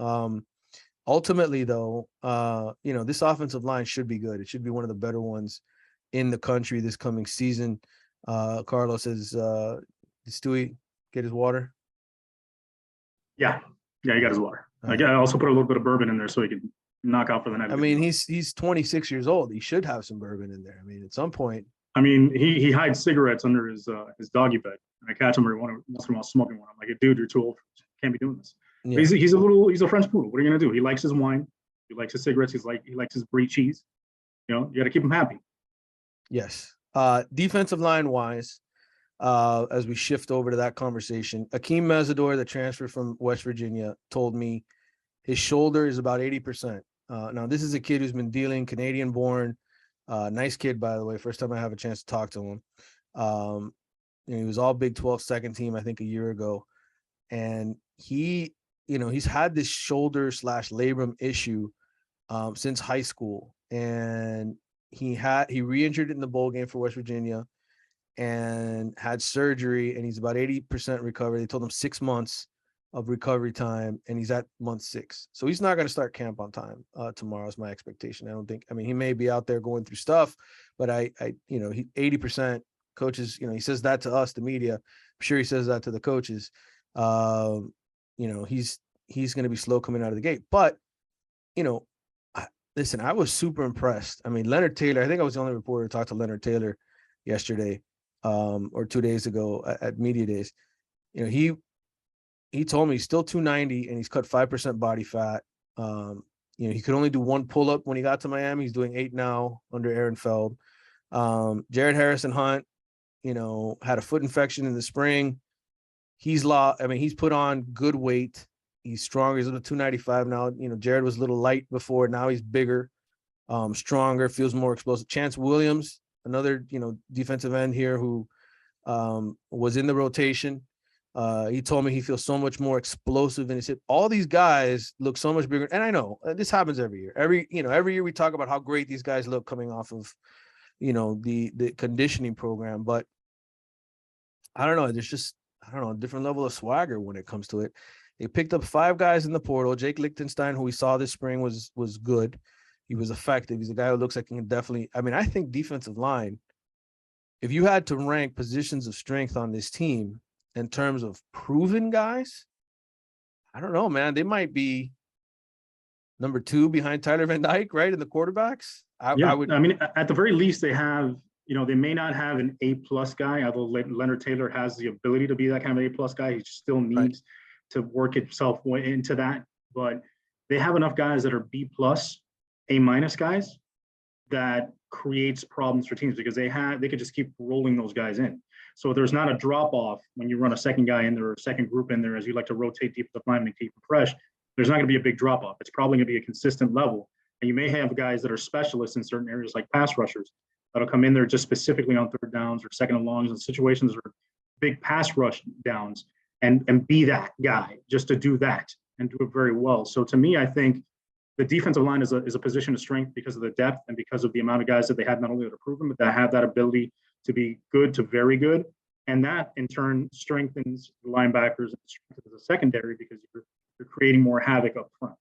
Ultimately, though, this offensive line should be good. It should be one of the better ones in the country this coming season. Carlos says, did Stewie get his water? Yeah, he got his water. I also put a little bit of bourbon in there so he could knock out for the night. I mean, he's 26 years old. He should have some bourbon in there. I mean, at some point. I mean, he hides cigarettes under his doggy bed. And I catch him every once in a while smoking one. I'm like, dude, you're too old. Can't be doing this. Yeah. He's a French poodle. What are you gonna do? He likes his wine. He likes his cigarettes. He likes his brie cheese. You got to keep him happy. Yes. Defensive line wise, as we shift over to that conversation, Akeem Mazador, the transfer from West Virginia, told me his shoulder is about 80%. Now this is a kid who's been dealing, Canadian born, nice kid, by the way. First time I have a chance to talk to him. He was all Big 12 second team, I think, a year ago. And he's had this shoulder / labrum issue since high school. And he re-injured in the bowl game for West Virginia and had surgery, and he's about 80% recovered. They told him 6 months of recovery time, and he's at month 6. So he's not going to start camp on time tomorrow is my expectation. He may be out there going through stuff, but he 80%. Coaches, he says that to us, the media. I'm sure he says that to the coaches. He's going to be slow coming out of the gate. But, listen, I was super impressed. I mean, Leonard Taylor, I think I was the only reporter to talk to Leonard Taylor yesterday or 2 days ago at Media Days. He told me he's still 290 and he's cut 5% body fat. He could only do 1 pull-up when he got to Miami. He's doing 8 now under Aaron Feld. Jared Harrison Hunt, had a foot infection in the spring. He's put on good weight. He's stronger. He's up to 295 now. Jared was a little light before. Now he's bigger, stronger, feels more explosive. Chance Williams, another, defensive end here who was in the rotation. He told me he feels so much more explosive in his hip. All these guys look so much bigger. And I know this happens every year. Every year we talk about how great these guys look coming off of, the conditioning program. But I don't know. There's just, I don't know, a different level of swagger when it comes to it. They picked up 5 guys in the portal. Jake Lichtenstein, who we saw this spring, was good. He was effective. He's a guy who looks like he can definitely, I think defensive line, if you had to rank positions of strength on this team in terms of proven guys, I don't know, man. They might be number 2 behind Tyler Van Dyke, right? In the quarterbacks. Yeah, I would. I mean, at the very least, they have, they may not have an A+ guy, although Leonard Taylor has the ability to be that kind of A+ guy. He still needs to work himself into that. But they have enough guys that are B+, A- guys that creates problems for teams because they could just keep rolling those guys in. So there's not a drop off when you run a second guy in there or a second group in there, as you like to rotate deep the linemen and keep them fresh. There's not going to be a big drop off. It's probably going to be a consistent level. And you may have guys that are specialists in certain areas like pass rushers that'll come in there just specifically on third downs or second and longs and situations or big pass rush downs and be that guy just to do that and do it very well. So to me, I think the defensive line is a position of strength because of the depth and because of the amount of guys that they have, not only that are proven, but that have that ability to be good to very good. And that in turn strengthens the linebackers and strengthens the secondary because you're creating more havoc up front.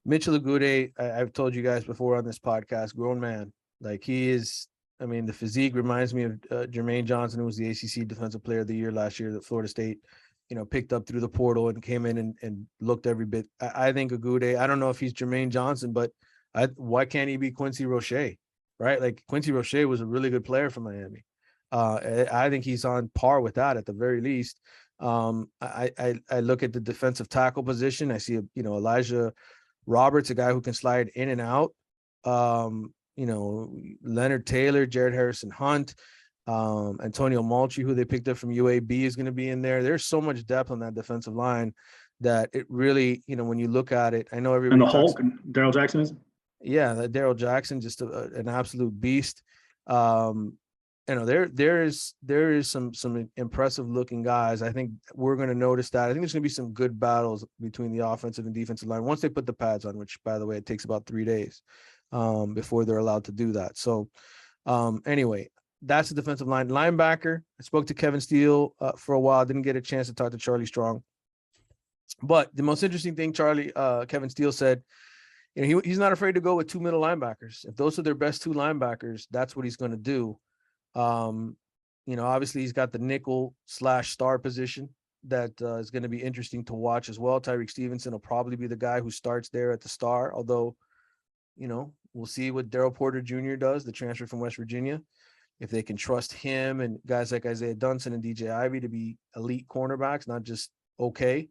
Mitchell Agude, I've told you guys before on this podcast, grown man. Like he is, the physique reminds me of Jermaine Johnson, who was the ACC Defensive Player of the Year last year that Florida State, picked up through the portal and came in and looked every bit. I think Agude, I don't know if he's Jermaine Johnson, but why can't he be Quincy Roche, right? Like Quincy Roche was a really good player for Miami. I think he's on par with that at the very least. I look at the defensive tackle position. I see, Elijah Roberts, a guy who can slide in and out. Leonard Taylor, Jared Harrison Hunt, Antonio Malchi, who they picked up from UAB, is going to be in there. There's so much depth on that defensive line that it really, when you look at it, I know everybody. And the Hulk, Daryl Jackson is? Yeah, that Daryl Jackson, just an absolute beast. There is some impressive looking guys. I think we're going to notice that. I think there's going to be some good battles between the offensive and defensive line once they put the pads on, which, by the way, it takes about 3 days before they're allowed to do that. So anyway, that's the defensive line. Linebacker, I spoke to Kevin Steele for a while. Didn't get a chance to talk to Charlie Strong. But the most interesting thing Kevin Steele said, he's not afraid to go with 2 middle linebackers. If those are their best 2 linebackers, that's what he's going to do. Obviously he's got the nickel / star position that is going to be interesting to watch as well. Tyreek Stevenson will probably be the guy who starts there at the star, although, we'll see what Daryl Porter Jr. does, the transfer from West Virginia. If they can trust him and guys like Isaiah Dunson and DJ Ivey to be elite cornerbacks, not just okay,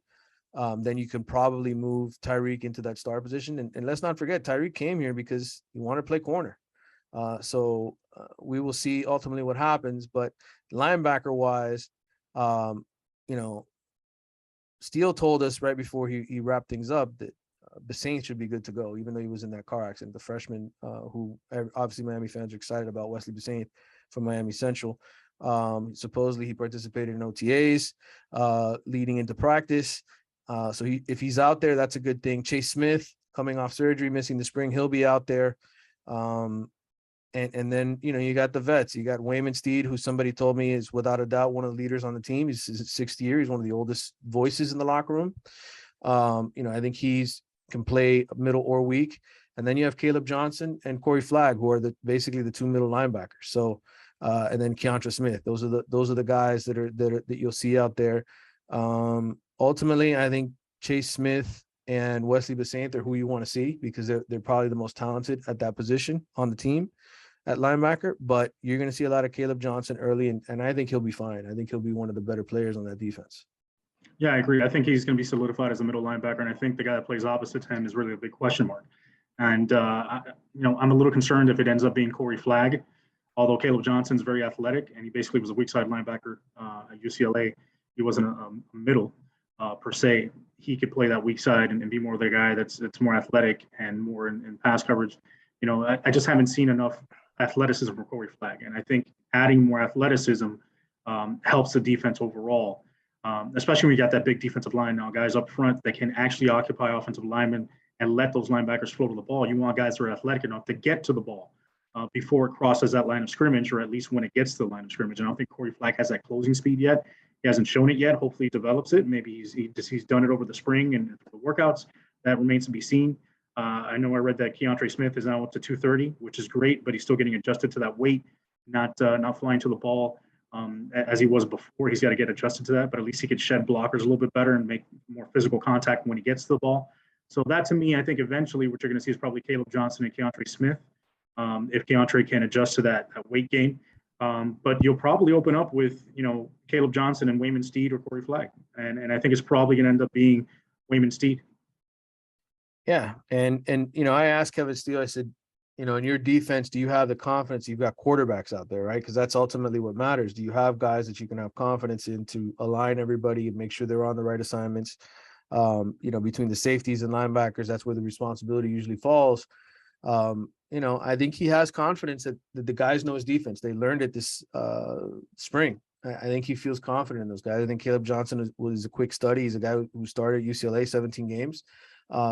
then you can probably move Tyreek into that star position. And let's not forget, Tyreek came here because he wanted to play corner. So we will see ultimately what happens. But linebacker wise, Steele told us right before he wrapped things up that Bassane should be good to go, even though he was in that car accident. The freshman who obviously Miami fans are excited about, Wesley Bassane from Miami Central. Supposedly he participated in OTAs leading into practice. So if he's out there, that's a good thing. Chase Smith coming off surgery, missing the spring, he'll be out there. And then, you got the vets. You got Wayman Steed, who somebody told me is without a doubt one of the leaders on the team. He's his 6th year. He's one of the oldest voices in the locker room. I think can play middle or weak. And then you have Caleb Johnson and Corey Flagg, who are basically the 2 middle linebackers. So, and then Keontra Smith. Those are the guys that you'll see out there. Ultimately, I think Chase Smith and Wesley Bassane are who you want to see because they're probably the most talented at that position on the team at linebacker. But you're going to see a lot of Caleb Johnson early, and I think he'll be fine. I think he'll be one of the better players on that defense. Yeah, I agree. I think he's going to be solidified as a middle linebacker, and I think the guy that plays opposite to him is really a big question mark. And I'm a little concerned if it ends up being Corey Flagg, although Caleb Johnson's very athletic, and he basically was a weak side linebacker at UCLA. He wasn't a middle per se. He could play that weak side and be more the guy that's more athletic and more in pass coverage. I just haven't seen enough athleticism for Corey Flagg, and I think adding more athleticism helps the defense overall. especially when you got that big defensive line now, guys up front that can actually occupy offensive linemen and let those linebackers flow to the ball. You want guys who are athletic enough to get to the ball before it crosses that line of scrimmage, or at least when it gets to the line of scrimmage. And I don't think Corey Flack has that closing speed yet. He hasn't shown it yet. Hopefully he develops it. Maybe he's done it over the spring and the workouts. That remains to be seen. I know I read that Keontre Smith is now up to 230, which is great, but he's still getting adjusted to that weight, not flying to the ball as he was before. He's got to get adjusted to that, but at least he could shed blockers a little bit better and make more physical contact when he gets to the ball. So that, to me, I think eventually what you're going to see is probably Caleb Johnson and Keontre Smith, if Keontre can adjust to that weight gain. But you'll probably open up with, Caleb Johnson and Wayman Steed or Corey Flack. And I think it's probably going to end up being Wayman Steed. Yeah. And I asked Kevin Steele, I said, in your defense, do you have the confidence? You've got quarterbacks out there, right? Because that's ultimately what matters. Do you have guys that you can have confidence in to align everybody and make sure they're on the right assignments? Between the safeties and linebackers, that's where the responsibility usually falls. I think he has confidence that the guys know his defense. They learned it this spring. I think he feels confident in those guys. I think Caleb Johnson was a quick study. He's a guy who started UCLA 17 games.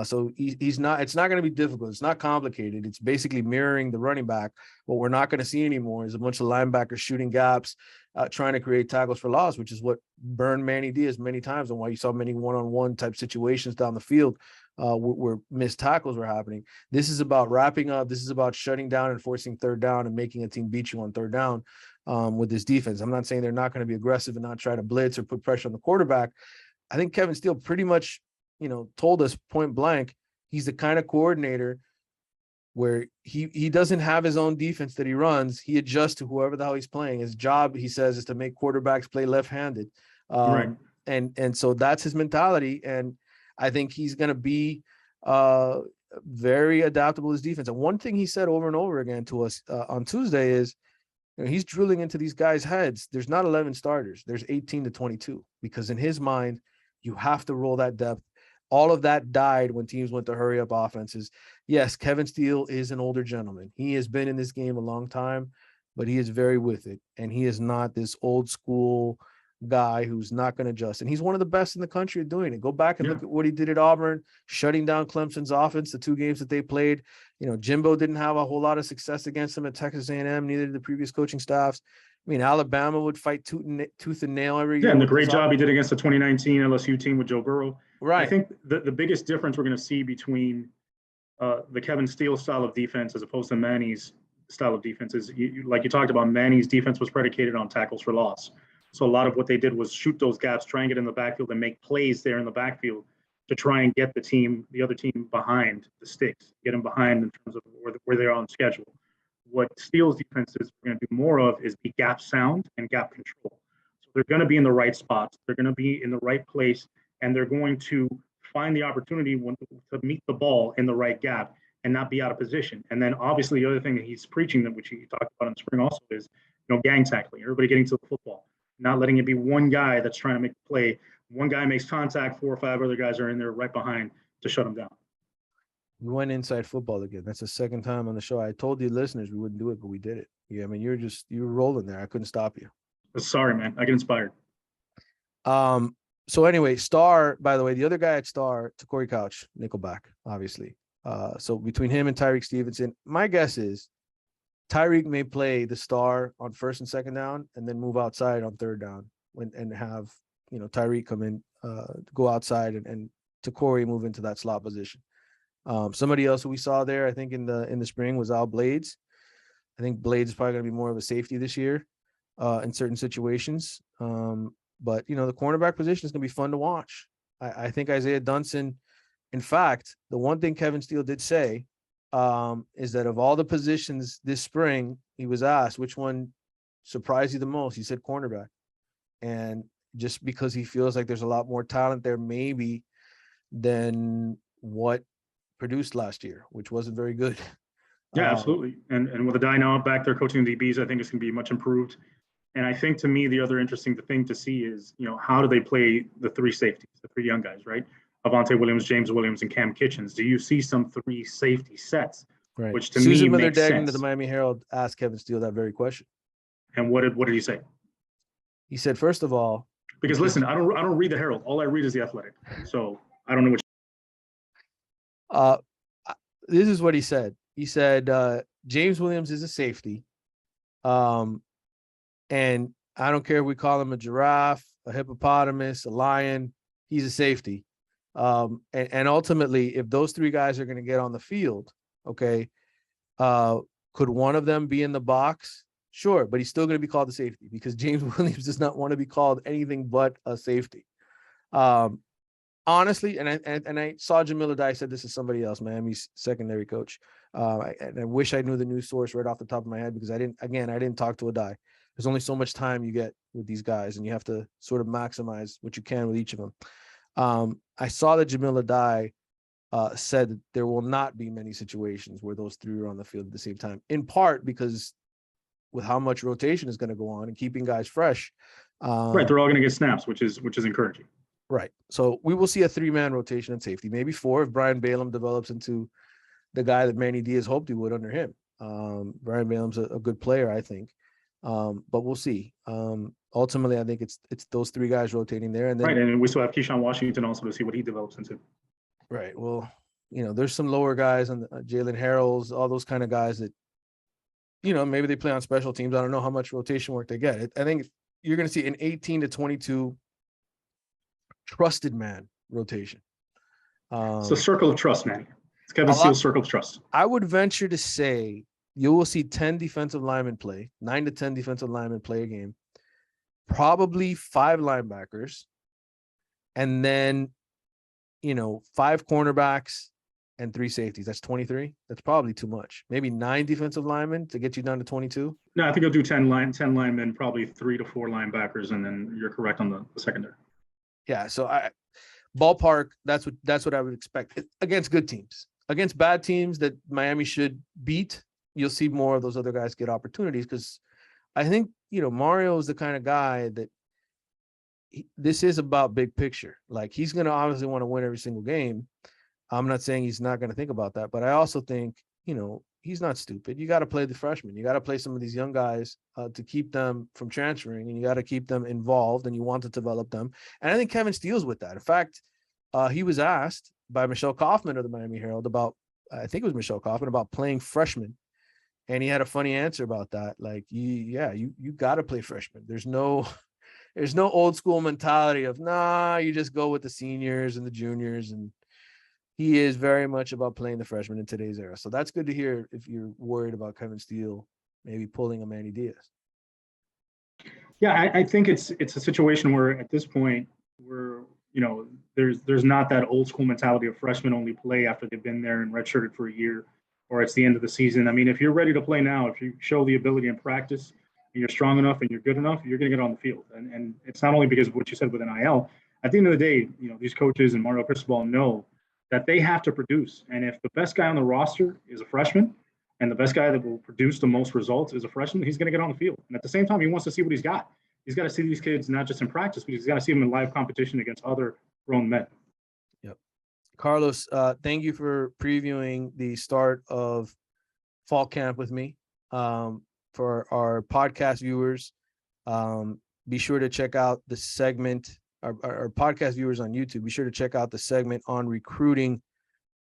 So it's not going to be difficult. It's not complicated. It's basically mirroring the running back. What we're not going to see anymore is a bunch of linebackers shooting gaps, trying to create tackles for loss, which is what burned Manny Diaz many times and why you saw many one-on-one type situations down the field where missed tackles were happening. This is about wrapping up. This is about shutting down and forcing third down and making a team beat you on third down with this defense. I'm not saying they're not going to be aggressive and not try to blitz or put pressure on the quarterback. I think Kevin Steele pretty much told us point blank, he's the kind of coordinator where he doesn't have his own defense that he runs. He adjusts to whoever the hell he's playing. His job, he says, is to make quarterbacks play left-handed. Right. And so that's his mentality. And I think he's going to be very adaptable to his defense. And one thing he said over and over again to us on Tuesday is, he's drilling into these guys' heads. There's not 11 starters. There's 18 to 22, because in his mind, you have to roll that depth. All of that died when teams went to hurry up offenses. Yes, Kevin Steele is an older gentleman. He has been in this game a long time, but he is very with it. And he is not this old school guy who's not going to adjust. And he's one of the best in the country at doing it. Go back and look at what he did at Auburn, shutting down Clemson's offense, the 2 games that they played. Jimbo didn't have a whole lot of success against him at Texas A&M, neither did the previous coaching staffs. I mean, Alabama would fight tooth and nail every year. Yeah, and the great job he did against the 2019 LSU team with Joe Burrow. Right. I think the biggest difference we're going to see between the Kevin Steele style of defense as opposed to Manny's style of defense is, like you talked about, Manny's defense was predicated on tackles for loss. So a lot of what they did was shoot those gaps, try and get in the backfield and make plays there in the backfield to try and get the other team behind the sticks, get them behind in terms of where they're on schedule. What Steele's defense is going to do more of is be gap sound and gap control. So they're going to be in the right spots. They're going to be in the right place, and they're going to find the opportunity to meet the ball in the right gap and not be out of position. And then obviously the other thing that he's preaching, that which he talked about in spring also, is gang tackling, everybody getting to the football, not letting it be one guy that's trying to make the play. One guy makes contact, 4 or 5 other guys are in there right behind to shut him down. We went inside football again. That's the second time on the show. I told the listeners we wouldn't do it, but we did it. Yeah, I mean, you were rolling there. I couldn't stop you. Sorry, man. I get inspired. So anyway, Star, by the way, the other guy at Star, Corey Couch, Nickelback, obviously. So between him and Tyreek Stevenson, my guess is Tyreek may play the Star on first and second down and then move outside on third down and have, Tyreek come in, go outside and to Corey move into that slot position. Somebody else who we saw there, I think in the spring, was Al Blades. I think Blades is probably going to be more of a safety this year in certain situations. But the cornerback position is going to be fun to watch. I think Isaiah Dunson. In fact, the one thing Kevin Steele did say is that of all the positions this spring, he was asked which one surprised you the most. He said cornerback, and just because he feels like there's a lot more talent there, maybe, than what produced last year, which wasn't very good. Yeah, absolutely. And with Adai now back there coaching the DBs, I think it's going to be much improved. And I think, to me, the other interesting thing to see is, how do they play the 3 safeties, the 3 young guys, right? Avonte Williams, James Williams, and Cam Kitchens. Do you see some 3 safety sets? Right. Which to Susan me Miller makes Dagnan sense. of the Miami Herald asked Kevin Steele that very question. And what did he say? He said, first of all, Because listen, I don't read the Herald. All I read is the Athletic. So I don't know what. Uh, this is what he said. He said James Williams is a safety, and I don't care if we call him a giraffe, a hippopotamus, a lion. He's a safety. And ultimately, if those three guys are going to get on the field, okay, could one of them be in the box? Sure, but he's still going to be called a safety because James Williams does not want to be called anything but a safety. Honestly, and I saw Jamil Adai said this is somebody else, Miami's secondary coach. And I wish I knew the news source right off the top of my head because I didn't talk to Adai. There's only so much time you get with these guys, and you have to sort of maximize what you can with each of them. I saw that Jamil Adai said that there will not be many situations where those three are on the field at the same time, in part because with how much rotation is going to go on and keeping guys fresh. Right, they're all going to get snaps, which is encouraging. Right. So we will see a 3-man rotation at safety, maybe 4 if Brian Balaam develops into the guy that Manny Diaz hoped he would under him. Brian Balaam's a good player, I think. But we'll see. Ultimately, I think it's those 3 guys rotating there. And then, right, and we still have Keyshawn Washington also to see what he develops into. Right. Well, there's some lower guys on Jalen Harrells, all those kind of guys that, maybe they play on special teams. I don't know how much rotation work they get. I think you're going to see an 18 to 22 trusted man rotation. It's a circle of trust, man. It's Kevin Steele's circle of trust. I would venture to say you will see 10 defensive linemen play, 9 to 10 defensive linemen play a game, probably 5 linebackers, and then, 5 cornerbacks and 3 safeties. That's 23. That's probably too much. Maybe 9 defensive linemen to get you down to 22. No, I think you'll do 10 linemen, probably 3 to 4 linebackers, and then you're correct on the secondary. Yeah, so ballpark, that's what I would expect against good teams. Against bad teams that Miami should beat, you'll see more of those other guys get opportunities because I think, Mario is the kind of guy that this is about big picture. Like he's going to obviously want to win every single game. I'm not saying he's not going to think about that, but I also think, he's not stupid. You got to play the freshmen. You got to play some of these young guys to keep them from transferring, and you got to keep them involved, and you want to develop them. And I think Kevin Steele's with that. In fact, he was asked by Michelle Kaufman of the Miami Herald about, I think it was Michelle Kaufman, about playing freshmen. And he had a funny answer about that. Like, you got to play freshmen. There's no old school mentality of, you just go with the seniors and the juniors. And he is very much about playing the freshmen in today's era. So that's good to hear if you're worried about Kevin Steele maybe pulling a Manny Diaz. Yeah, I think it's a situation where at this point there's not that old school mentality of freshmen only play after they've been there and redshirted for a year or it's the end of the season. I mean, if you're ready to play now, if you show the ability in practice and you're strong enough and you're good enough, you're going to get on the field. And it's not only because of what you said with NIL. At the end of the day, these coaches and Mario Cristobal know that they have to produce. And if the best guy on the roster is a freshman and the best guy that will produce the most results is a freshman, he's going to get on the field. And at the same time, he wants to see what he's got. He's got to see these kids not just in practice, but he's got to see them in live competition against other grown men. Yep. Carlos, thank you for previewing the start of fall camp with me. For our podcast viewers, be sure to check out the segment. Our podcast viewers on YouTube, be sure to check out the segment on recruiting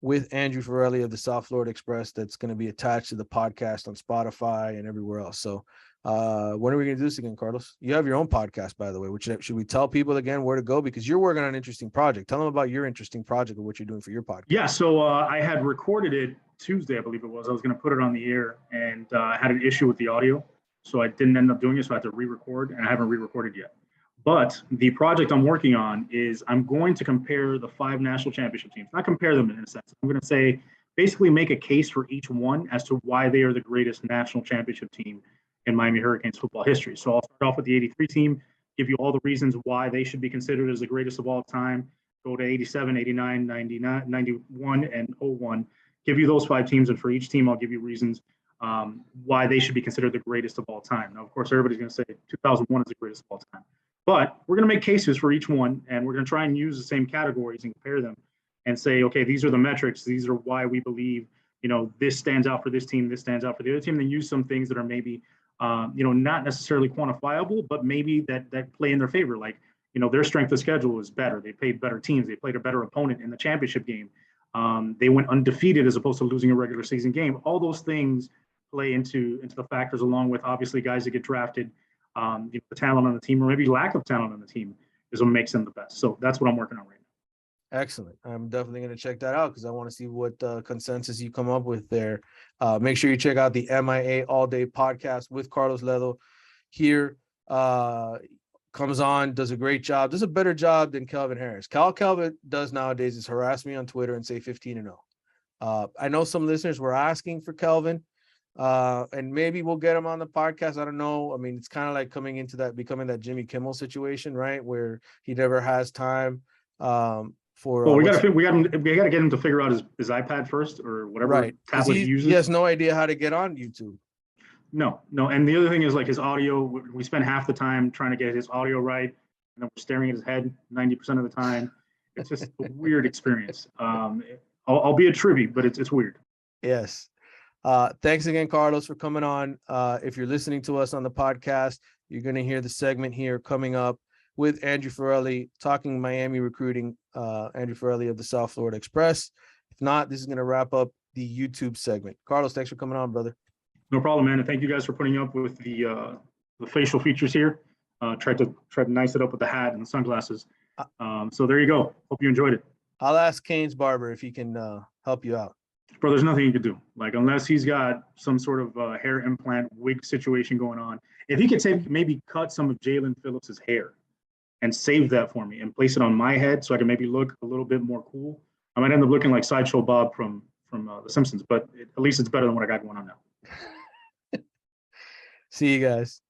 with Andrew Forelli of the South Florida Express that's going to be attached to the podcast on Spotify and everywhere else. So when are we going to do this again, Carlos? You have your own podcast, by the way. Should we tell people again where to go? Because you're working on an interesting project. Tell them about your interesting project and what you're doing for your podcast. Yeah, so I had recorded it Tuesday, I believe it was. I was going to put it on the air, and I had an issue with the audio. So I didn't end up doing it, so I had to re-record, and I haven't re-recorded yet. But the project I'm working on is I'm going to compare the 5 national championship teams. Not compare them in a sense. I'm going to say basically make a case for each one as to why they are the greatest national championship team in Miami Hurricanes football history. So I'll start off with the 83 team, give you all the reasons why they should be considered as the greatest of all time, go to 87, 89, 99, 91, and 01, give you those 5 teams, and for each team I'll give you reasons why they should be considered the greatest of all time. Now, of course, everybody's going to say 2001 is the greatest of all time. But we're going to make cases for each one, and we're going to try and use the same categories and compare them and say, okay, these are the metrics. These are why we believe, this stands out for this team, this stands out for the other team, and then use some things that are maybe, not necessarily quantifiable, but maybe that play in their favor. Like, their strength of schedule is better. They played better teams. They played a better opponent in the championship game. They went undefeated as opposed to losing a regular season game. All those things play into the factors, along with obviously guys that get drafted, the talent on the team, or maybe lack of talent on the team, is what makes them the best. So that's what I'm working on right now. Excellent. I'm definitely going to check that out because I want to see what consensus you come up with there. Make sure you check out the MIA All Day podcast with Carlos Ledo here. Comes on, does a great job, does a better job than Kelvin Harris. Kelvin does nowadays is harass me on Twitter and say 15-0. I know some listeners were asking for Kelvin, and maybe we'll get him on the podcast. I don't know. I mean, it's kind of like becoming that Jimmy Kimmel situation, right? Where he never has time for. Well, we got to get him to figure out his iPad first, or whatever tablet he uses. He has no idea how to get on YouTube. No. And the other thing is, like, his audio, we spend half the time trying to get his audio right, and then we're staring at his head 90% of the time. It's just a weird experience. Albeit trivial, but it's weird. Yes. Thanks again, Carlos, for coming on. If you're listening to us on the podcast, you're going to hear the segment here coming up with Andrew Farelli talking Miami recruiting, Andrew Farelli of the South Florida Express. If not, this is going to wrap up the YouTube segment. Carlos, thanks for coming on, brother. No problem, man. And thank you guys for putting up with the facial features here. Tried to nice it up with the hat and the sunglasses. So there you go. Hope you enjoyed it. I'll ask Kane's barber if he can help you out. Bro, there's nothing you can do. Like, unless he's got some sort of hair implant wig situation going on. If he could maybe cut some of Jalen Phillips's hair and save that for me and place it on my head so I can maybe look a little bit more cool, I might end up looking like Sideshow Bob from The Simpsons. But at least it's better than what I got going on now. See you guys.